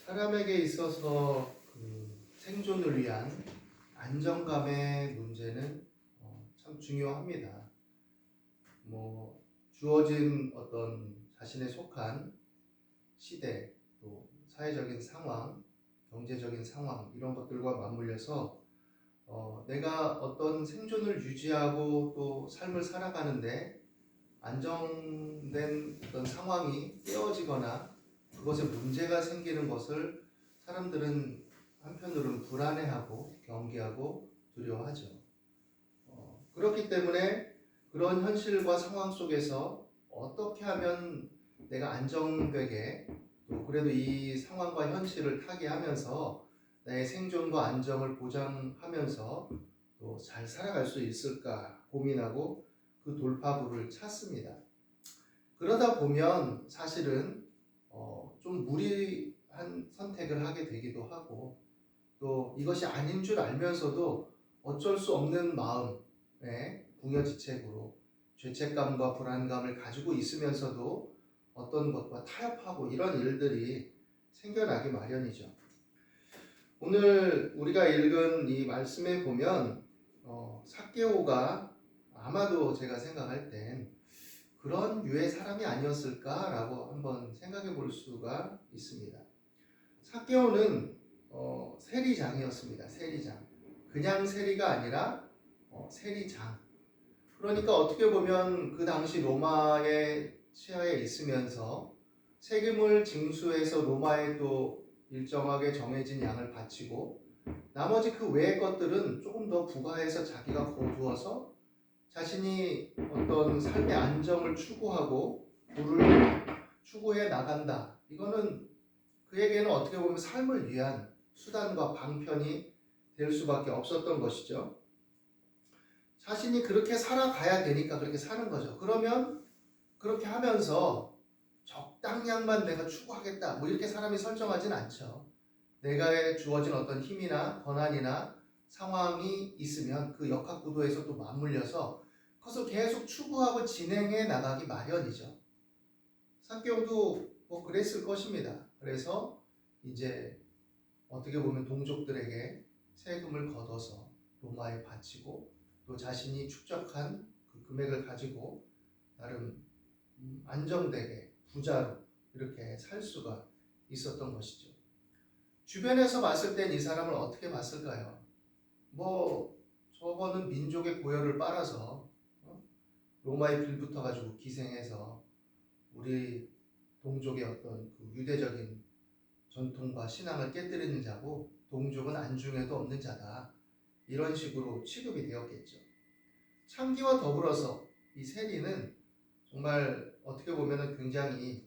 사람에게 있어서 생존을 위한 안정감의 문제는 참 중요합니다. 주어진 어떤 자신에 속한 시대, 또 사회적인 상황, 경제적인 상황 이런 것들과 맞물려서 내가 어떤 생존을 유지하고 또 삶을 살아가는데 안정된 어떤 상황이 깨어지거나 그것에 문제가 생기는 것을 사람들은 한편으로는 불안해하고 경계하고 두려워하죠. 그렇기 때문에 그런 현실과 상황 속에서 어떻게 하면 내가 안정되게 또 그래도 이 상황과 현실을 타개하면서 나의 생존과 안정을 보장하면서 또 잘 살아갈 수 있을까 고민하고 그 돌파구를 찾습니다. 그러다 보면 사실은 좀 무리한 선택을 하게 되기도 하고 또 이것이 아닌 줄 알면서도 어쩔 수 없는 마음에 궁여지책으로 죄책감과 불안감을 가지고 있으면서도 어떤 것과 타협하고 이런 일들이 생겨나기 마련이죠. 오늘 우리가 읽은 이 말씀에 보면 삭개오가 아마도 제가 생각할 땐 그런 유의 사람이 아니었을까라고 한번 생각해 볼 수가 있습니다. 삭개오는 세리장이었습니다. 세리장. 그냥 세리가 아니라 세리장. 그러니까 어떻게 보면 그 당시 로마의 치하에 있으면서 세금을 징수해서 로마에 또 일정하게 정해진 양을 바치고 나머지 그 외의 것들은 조금 더 부가해서 자기가 거두어서 자신이 어떤 삶의 안정을 추구하고 부를 추구해 나간다. 이거는 그에게는 어떻게 보면 삶을 위한 수단과 방편이 될 수밖에 없었던 것이죠. 자신이 그렇게 살아가야 되니까 그렇게 사는 거죠. 그러면 그렇게 하면서 적당량만 내가 추구하겠다. 이렇게 사람이 설정하진 않죠. 내가 주어진 어떤 힘이나 권한이나 상황이 있으면 그 역학구도에서 또 맞물려서 그것을 계속 추구하고 진행해 나가기 마련이죠. 삭개오도 그랬을 것입니다. 그래서 이제 어떻게 보면 동족들에게 세금을 걷어서 로마에 바치고 또 자신이 축적한 그 금액을 가지고 나름 안정되게 부자로 이렇게 살 수가 있었던 것이죠. 주변에서 봤을 땐 이 사람을 어떻게 봤을까요? 저거는 민족의 고열을 빨아서 로마에 빌붙어가지고 기생해서 우리 동족의 어떤 그 유대적인 전통과 신앙을 깨뜨리는 자고 동족은 안중에도 없는 자다. 이런 식으로 취급이 되었겠죠. 창기와 더불어서 이 세리는 정말 어떻게 보면 굉장히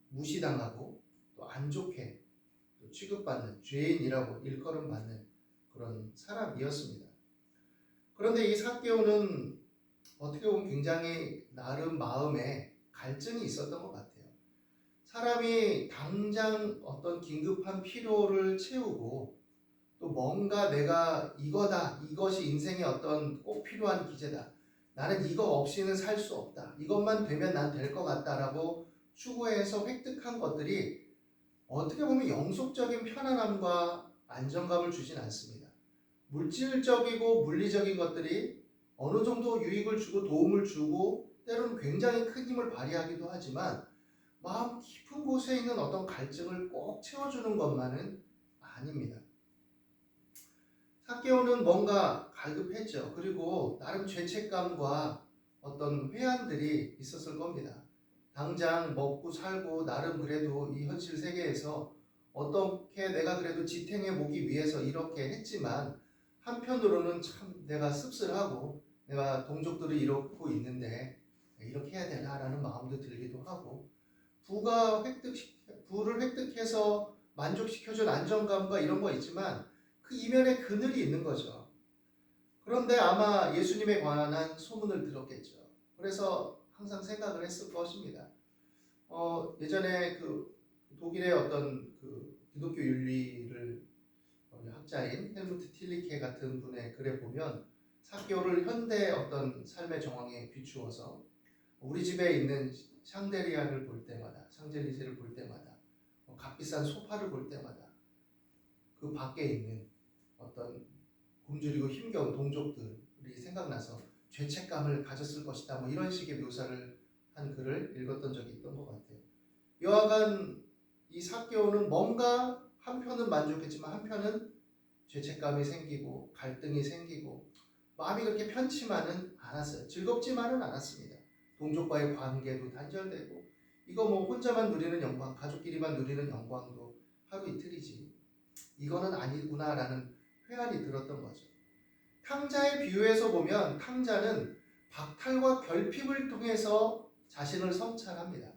무시당하고 또 안 좋게 또 취급받는 죄인이라고 일컬음받는 그런 사람이었습니다. 그런데 이 삭개오는 어떻게 보면 굉장히 나름 마음에 갈증이 있었던 것 같아요. 사람이 당장 어떤 긴급한 필요를 채우고 또 뭔가 내가 이거다, 이것이 인생의 어떤 꼭 필요한 기제다. 나는 이거 없이는 살 수 없다. 이것만 되면 난 될 것 같다라고 추구해서 획득한 것들이 어떻게 보면 영속적인 편안함과 안정감을 주진 않습니다. 물질적이고 물리적인 것들이 어느 정도 유익을 주고 도움을 주고 때로는 굉장히 큰 힘을 발휘하기도 하지만 마음 깊은 곳에 있는 어떤 갈증을 꼭 채워주는 것만은 아닙니다. 삭개오는 뭔가 갈급했죠. 그리고 나름 죄책감과 어떤 회한들이 있었을 겁니다. 당장 먹고 살고 나름 그래도 이 현실 세계에서 어떻게 내가 그래도 지탱해 보기 위해서 이렇게 했지만 한편으로는 참 내가 씁쓸하고 내가 동족들을 이렇고 있는데 이렇게 해야 되나라는 마음도 들기도 하고 부를 획득해서 만족시켜준 안정감과 이런 거 있지만 그 이면에 그늘이 있는 거죠. 그런데 아마 예수님에 관한 소문을 들었겠죠. 그래서 항상 생각을 했을 것입니다. 예전에 그 독일의 어떤 그 기독교 윤리를 학자인 헬무트 틸리케 같은 분의 글에 보면 삭개오를 현대 어떤 삶의 정황에 비추어서 우리 집에 있는 샹젤리제를 볼 때마다 값비싼 소파를 볼 때마다 그 밖에 있는 어떤 굶주리고 힘겨운 동족들이 생각나서 죄책감을 가졌을 것이다. 뭐 이런 식의 묘사를 한 글을 읽었던 적이 있던 것 같아요. 여하간 이 삭개오는 뭔가 한편은 만족했지만 한편은 죄책감이 생기고 갈등이 생기고 마음이 그렇게 편치만은 않았어요. 즐겁지만은 않았습니다. 동족과의 관계도 단절되고 이거 뭐 혼자만 누리는 영광, 가족끼리만 누리는 영광도 하루 이틀이지. 이거는 아니구나라는 회한이 들었던 거죠. 탕자의 비유에서 보면 탕자는 박탈과 결핍을 통해서 자신을 성찰합니다.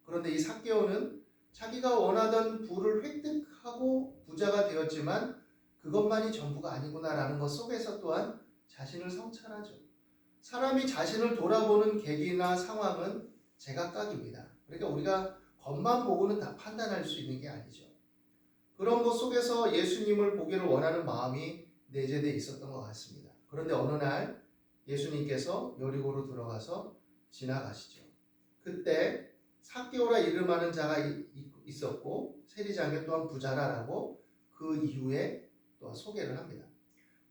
그런데 이 삭개오는 자기가 원하던 부를 획득하고 부자가 되었지만 그것만이 전부가 아니구나라는 것 속에서 또한 자신을 성찰하죠. 사람이 자신을 돌아보는 계기나 상황은 제각각입니다. 그러니까 우리가 겉만 보고는 다 판단할 수 있는 게 아니죠. 그런 것 속에서 예수님을 보기를 원하는 마음이 내재되어 있었던 것 같습니다. 그런데 어느 날 예수님께서 여리고로 들어가서 지나가시죠. 그때 삭개오라 이름하는 자가 있었고 세리장교 또한 부자라라고 그 이후에 또 소개를 합니다.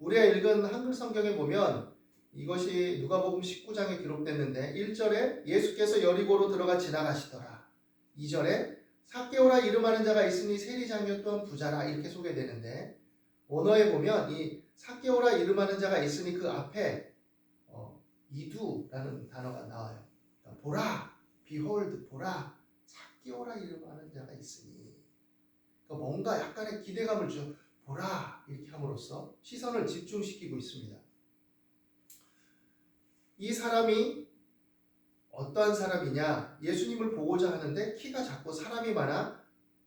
우리가 읽은 한글 성경에 보면 이것이 누가복음 19장에 기록됐는데 1절에 예수께서 여리고로 들어가 지나가시더라. 2절에 삭개오라 이름하는 자가 있으니 세리장교 또한 부자라 이렇게 소개되는데 원어에 보면 이 삭개오라 이름하는 자가 있으니 그 앞에 이두라는 단어가 나와요. 그러니까 보라, behold, 보라, 삭개오라 이름하는 자가 있으니 그러니까 뭔가 약간의 기대감을 줘 보라 이렇게 함으로써 시선을 집중시키고 있습니다. 이 사람이 어떠한 사람이냐? 예수님을 보고자 하는데 키가 작고 사람이 많아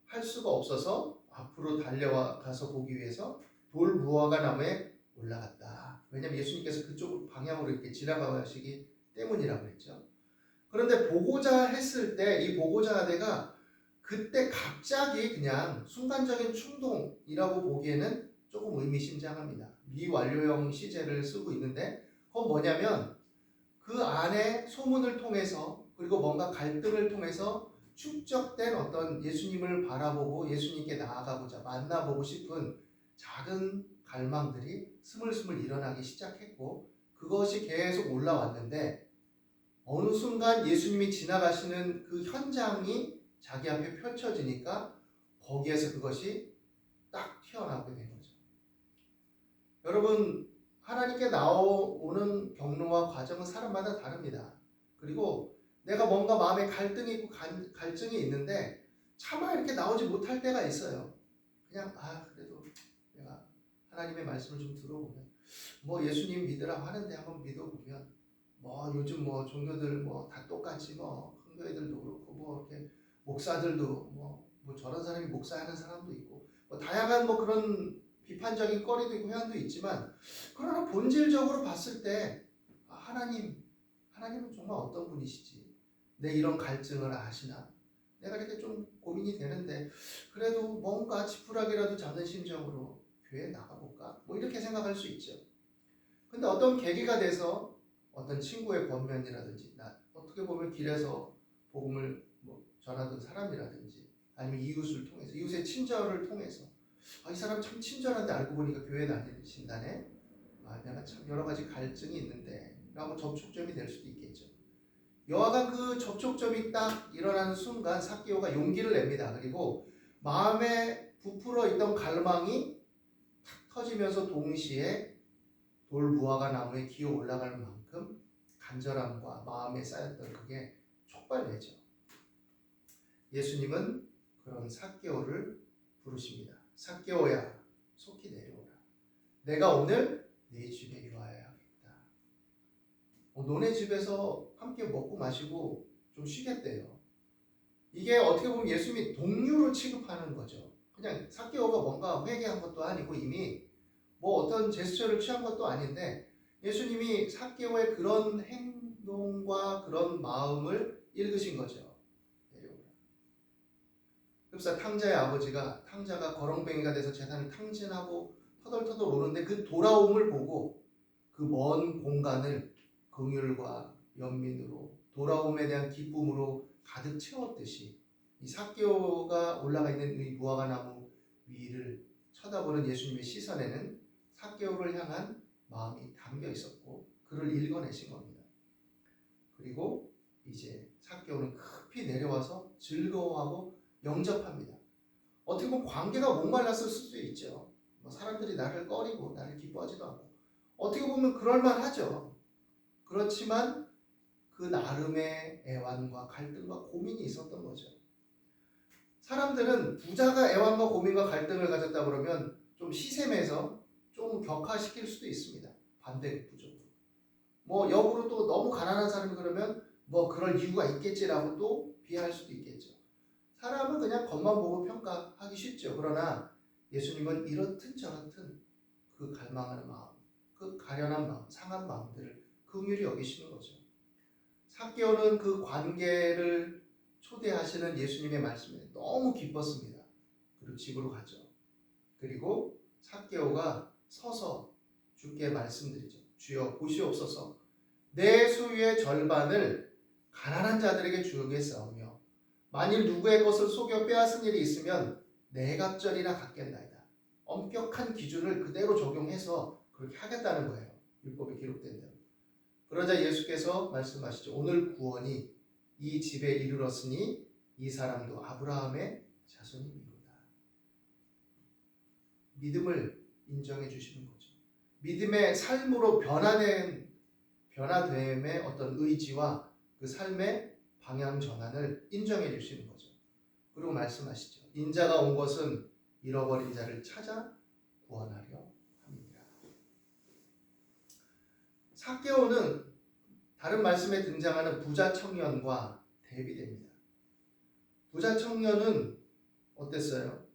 할 수가 없어서 앞으로 달려가서 보기 위해서 돌 무화과 나무에 올라갔다. 왜냐하면 예수님께서 그쪽 방향으로 이렇게 지나가시기 때문이라고 했죠. 그런데 보고자 했을 때 이 보고자 하대가 그때 갑자기 그냥 순간적인 충동이라고 보기에는 조금 의미심장합니다. 미완료형 시제를 쓰고 있는데 그건 뭐냐면 그 안에 소문을 통해서 그리고 뭔가 갈등을 통해서 축적된 어떤 예수님을 바라보고 예수님께 나아가고자 만나보고 싶은 작은 갈망들이 스물스물 일어나기 시작했고 그것이 계속 올라왔는데 어느 순간 예수님이 지나가시는 그 현장이 자기 앞에 펼쳐지니까 거기에서 그것이 딱 튀어나오게 된 거죠. 여러분 하나님께 나오는 경로와 과정은 사람마다 다릅니다. 그리고 내가 뭔가 마음에 갈등이 있고 갈증이 있는데 차마 이렇게 나오지 못할 때가 있어요. 그냥 그래도 내가 하나님의 말씀을 좀 들어보면 뭐 예수님 믿으라고 하는데 한번 믿어보면 뭐 요즘 뭐 종교들 뭐 다 똑같이 뭐 큰교회들도 그렇고 뭐 이렇게 목사들도 뭐 저런 사람이 목사하는 사람도 있고 뭐 다양한 뭐 그런 비판적인 거리도 있고 회한도 있지만 그러나 본질적으로 봤을 때 하나님은 정말 어떤 분이시지? 내 이런 갈증을 아시나? 내가 이렇게 좀 고민이 되는데 그래도 뭔가 지푸라기라도 잡는 심정으로 교회에 나가볼까? 뭐 이렇게 생각할 수 있죠. 근데 어떤 계기가 돼서 어떤 친구의 권면이라든지 어떻게 보면 길에서 복음을 전하던 사람이라든지 아니면 이웃을 통해서 이웃의 친절을 통해서 이 사람 참 친절한데 알고 보니까 교회 다니신다네. 내가 참 여러 가지 갈증이 있는데 라고 접촉점이 될 수도 있겠죠. 여하간 그 접촉점이 딱 일어나는 순간 삭개오가 용기를 냅니다. 그리고 마음에 부풀어 있던 갈망이 탁 터지면서 동시에 돌 무화과 나무에 기어 올라갈 만큼 간절함과 마음에 쌓였던 그게 촉발되죠. 예수님은 그런 삭개오를 부르십니다. 삭개오야, 속히 내려오라. 내가 오늘 네 집에 유하여야겠다. 너네 집에서 함께 먹고 마시고 좀 쉬겠대요. 이게 어떻게 보면 예수님이 동료로 취급하는 거죠. 그냥 삭개오가 뭔가 회개한 것도 아니고 이미 뭐 어떤 제스처를 취한 것도 아닌데 예수님이 삭개오의 그런 행동과 그런 마음을 읽으신 거죠. 내려오라. 흡사 탕자의 아버지가 탕자가 거렁뱅이가 돼서 재산을 탕진하고 터덜터덜 오는데 그 돌아옴을 보고 그 먼 공간을 긍휼과 연민으로 돌아옴에 대한 기쁨으로 가득 채웠듯이 이 삭개오가 올라가 있는 이 무화과 나무 위를 쳐다보는 예수님의 시선에는 삭개오를 향한 마음이 담겨 있었고 그를 읽어내신 겁니다. 그리고 이제 삭개오는 급히 내려와서 즐거워하고 영접합니다. 어떻게 보면 관계가 목말랐을 수도 있죠. 사람들이 나를 꺼리고 나를 기뻐하지도 않고 어떻게 보면 그럴만하죠. 그렇지만 그 나름의 애환과 갈등과 고민이 있었던 거죠. 사람들은 부자가 애환과 고민과 갈등을 가졌다 그러면 좀 시샘해서 좀 격화시킬 수도 있습니다. 반대급부적으로. 역으로 또 너무 가난한 사람이 그러면 그럴 이유가 있겠지라고 또 비하할 수도 있겠죠. 사람은 그냥 겉만 보고 평가하기 쉽죠. 그러나 예수님은 이렇든 저렇든 그 갈망하는 마음, 그 가련한 마음, 상한 마음들을 긍휼히 여기시는 거죠. 삭개오는 그 관계를 초대하시는 예수님의 말씀에 너무 기뻤습니다. 그리고 집으로 가죠. 그리고 삭개오가 서서 주께 말씀드리죠. 주여 보시옵소서 내 소유의 절반을 가난한 자들에게 주겠사오며 만일 누구의 것을 속여 빼앗은 일이 있으면 네 갑절이나 갚겠나이다. 엄격한 기준을 그대로 적용해서 그렇게 하겠다는 거예요. 율법에 기록된 대로. 그러자 예수께서 말씀하시죠. 오늘 구원이 이 집에 이르렀으니 이 사람도 아브라함의 자손이니로다. 믿음을 인정해 주시는 거죠. 믿음의 삶으로 변화됨의 어떤 의지와 그 삶의 방향 전환을 인정해 주시는 거죠. 그리고 말씀하시죠. 인자가 온 것은 잃어버린 자를 찾아 구원하려 함이니라. 삭개오는 다른 말씀에 등장하는 부자 청년과 대비됩니다. 부자 청년은 어땠어요?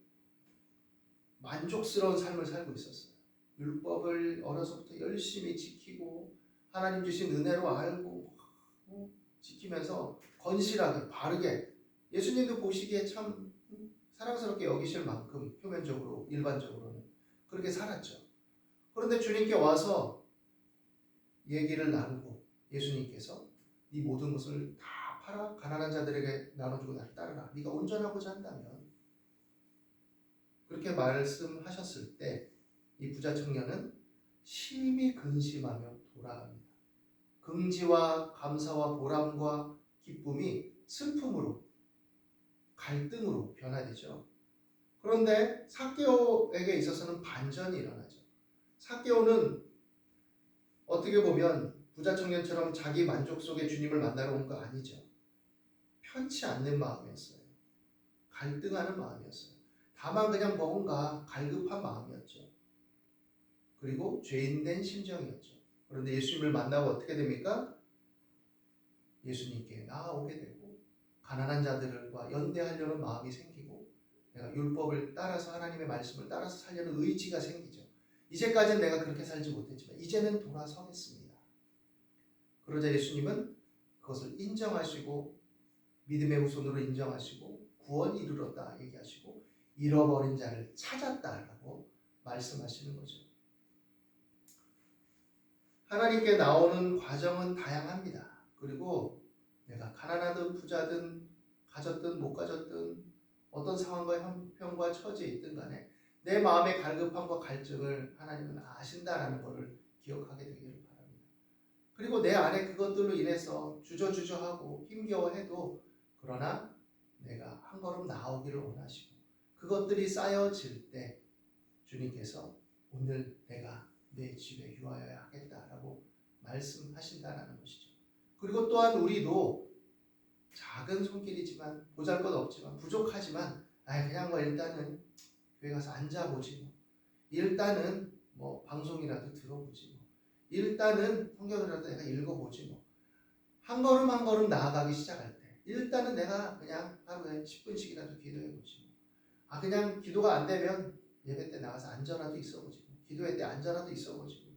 만족스러운 삶을 살고 있었어요. 율법을 어려서부터 열심히 지키고 하나님 주신 은혜로 알고 지키면서 건실하게 바르게 예수님도 보시기에 참 사랑스럽게 여기실 만큼 표면적으로 일반적으로는 그렇게 살았죠. 그런데 주님께 와서 얘기를 나누고 예수님께서 네 모든 것을 다 팔아 가난한 자들에게 나눠주고 나를 따르라. 네가 온전하고자 한다면 그렇게 말씀하셨을 때 이 부자 청년은 심히 근심하며 돌아갑니다. 긍지와 감사와 보람과 기쁨이 슬픔으로 갈등으로 변화되죠. 그런데 삭개오에게 있어서는 반전이 일어나죠. 삭개오는 어떻게 보면 부자 청년처럼 자기 만족 속에 주님을 만나러 온 거 아니죠. 편치 않는 마음이었어요. 갈등하는 마음이었어요. 다만 그냥 뭔가 갈급한 마음이었죠. 그리고 죄인된 심정이었죠. 그런데 예수님을 만나고 어떻게 됩니까? 예수님께 나아오게 되고 가난한 자들과 연대하려는 마음이 생기고 내가 율법을 따라서 하나님의 말씀을 따라서 살려는 의지가 생기죠. 이제까지는 내가 그렇게 살지 못했지만 이제는 돌아서겠습니다. 그러자 예수님은 그것을 인정하시고 믿음의 후손으로 인정하시고 구원이 이르렀다 얘기하시고 잃어버린 자를 찾았다라고 말씀하시는 거죠. 하나님께 나오는 과정은 다양합니다. 그리고 내가 가난하든 부자든 가졌든 못 가졌든 어떤 상황과 형편과 처지에 있든 간에 내 마음의 갈급함과 갈증을 하나님은 아신다라는 것을 기억하게 되기를 바랍니다. 그리고 내 안에 그것들로 인해서 주저주저하고 힘겨워해도 그러나 내가 한 걸음 나아오기를 원하시고 그것들이 쌓여질 때 주님께서 오늘 내가 내 집에 유하여야 하겠다라고 말씀하신다라는 것이죠. 그리고 또한 우리도 작은 손길이지만 보잘것없지만 부족하지만 그냥 일단은 교회 가서 앉아보지 일단은 방송이라도 들어보지 일단은 성경이라도 내가 읽어보지 한 걸음 한 걸음 나아가기 시작할 때 일단은 내가 그냥 하루에 10분씩이라도 기도해보지 그냥 기도가 안 되면 예배 때 나가서 앉아라도 있어보지 기도회 때 앉아라도 있어보지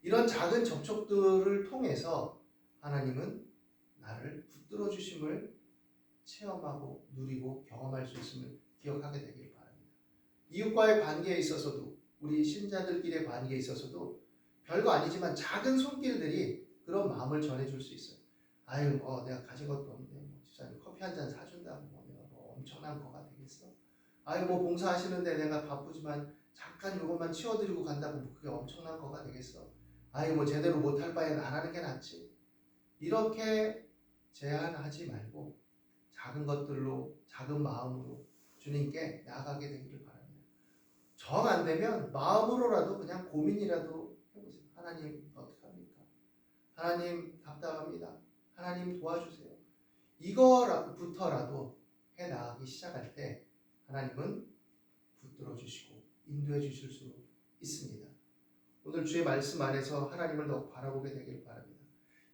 이런 작은 접촉들을 통해서 하나님은 나를 붙들어 주심을 체험하고 누리고 경험할 수 있음을 기억하게 되길 바랍니다. 이웃과의 관계에 있어서도 우리 신자들끼리의 관계에 있어서도 별거 아니지만 작은 손길들이 그런 마음을 전해줄 수 있어요. 내가 가진 것도 없는데 집사님 커피 한 잔 사준다고 내가 엄청난 거가 되겠어? 아니 뭐 봉사하시는데 내가 바쁘지만 잠깐 요것만 치워드리고 간다고 뭐 그게 엄청난 거가 되겠어? 아니 뭐 제대로 못할 바엔 안 하는 게 낫지. 이렇게 제한하지 말고 작은 것들로 작은 마음으로 주님께 나아가게 되기를 바랍니다. 정 안 되면 마음으로라도 그냥 고민이라도 해보세요. 하나님 어떻게 합니까? 하나님 답답합니다. 하나님 도와주세요. 이거부터라도 해 나가기 시작할 때 하나님은 붙들어 주시고 인도해 주실 수 있습니다. 오늘 주의 말씀 안에서 하나님을 더욱 바라보게 되길 바랍니다.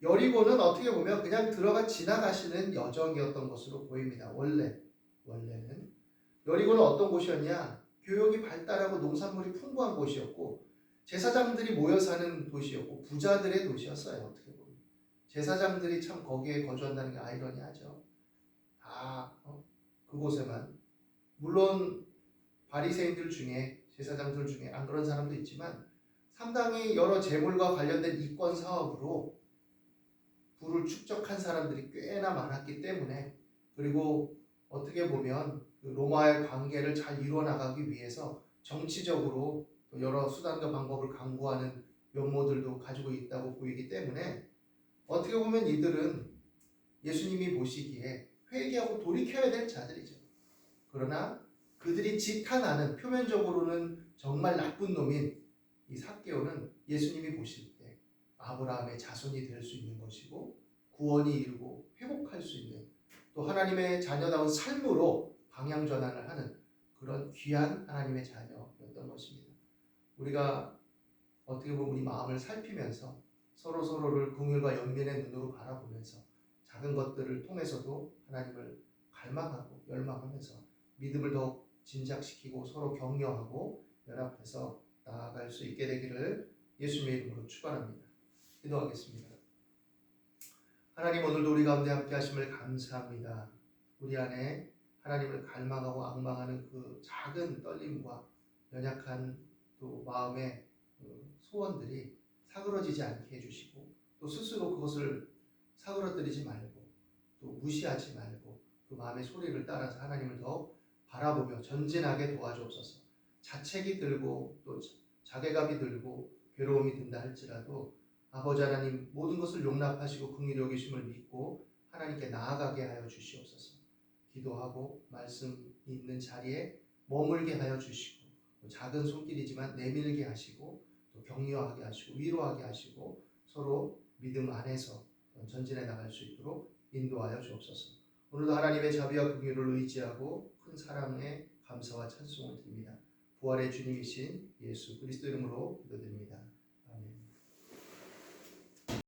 여리고는 어떻게 보면 그냥 들어가 지나가시는 여정이었던 것으로 보입니다. 원래는 여리고는 어떤 곳이었냐? 교육이 발달하고 농산물이 풍부한 곳이었고 제사장들이 모여 사는 도시였고 부자들의 도시였어요. 어떻게 보면 제사장들이 참 거기에 거주한다는 게 아이러니하죠. 다 그곳에만 물론 바리새인들 중에 제사장들 중에 안 그런 사람도 있지만 상당히 여러 재물과 관련된 이권 사업으로 부를 축적한 사람들이 꽤나 많았기 때문에 그리고 어떻게 보면 그 로마의 관계를 잘 이루어 나가기 위해서 정치적으로 여러 수단과 방법을 강구하는 면모들도 가지고 있다고 보이기 때문에 어떻게 보면 이들은 예수님이 보시기에 회개하고 돌이켜야 될 자들이죠. 그러나 그들이 지탄하는 표면적으로는 정말 나쁜 놈인 이 삭개오는 예수님이 보실 때 아브라함의 자손이 될 수 있는 것이고 구원이 이루고 회복할 수 있는 또 하나님의 자녀다운 삶으로 방향 전환을 하는 그런 귀한 하나님의 자녀였던 것입니다. 우리가 어떻게 보면 우리 마음을 살피면서 서로를 긍휼과 연민의 눈으로 바라보면서 작은 것들을 통해서도 하나님을 갈망하고 열망하면서 믿음을 더욱 진작시키고 서로 격려하고 연합해서 나아갈 수 있게 되기를 예수님의 이름으로 축원합니다. 기도하겠습니다. 하나님 오늘도 우리 가운데 함께 하심을 감사합니다. 우리 안에 하나님을 갈망하고 앙망하는 그 작은 떨림과 연약한 또 마음의 소원들이 사그러지지 않게 해주시고 또 스스로 그것을 사그러뜨리지 말고 또 무시하지 말고 그 마음의 소리를 따라서 하나님을 더 바라보며 전진하게 도와주옵소서. 자책이 들고 또 자괴감이 들고 괴로움이 든다 할지라도 아버지 하나님 모든 것을 용납하시고 긍휼히 여기심을 믿고 하나님께 나아가게 하여 주시옵소서. 기도하고 말씀이 있는 자리에 머물게 하여 주시고 작은 손길이지만 내밀게 하시고 또 격려하게 하시고 위로하게 하시고 서로 믿음 안에서 전진해 나갈 수 있도록 인도하여 주옵소서. 오늘도 하나님의 자비와 긍휼을 의지하고 큰 사랑에 감사와 찬송을 드립니다. 부활의 주님이신 예수 그리스도 이름으로 기도드립니다.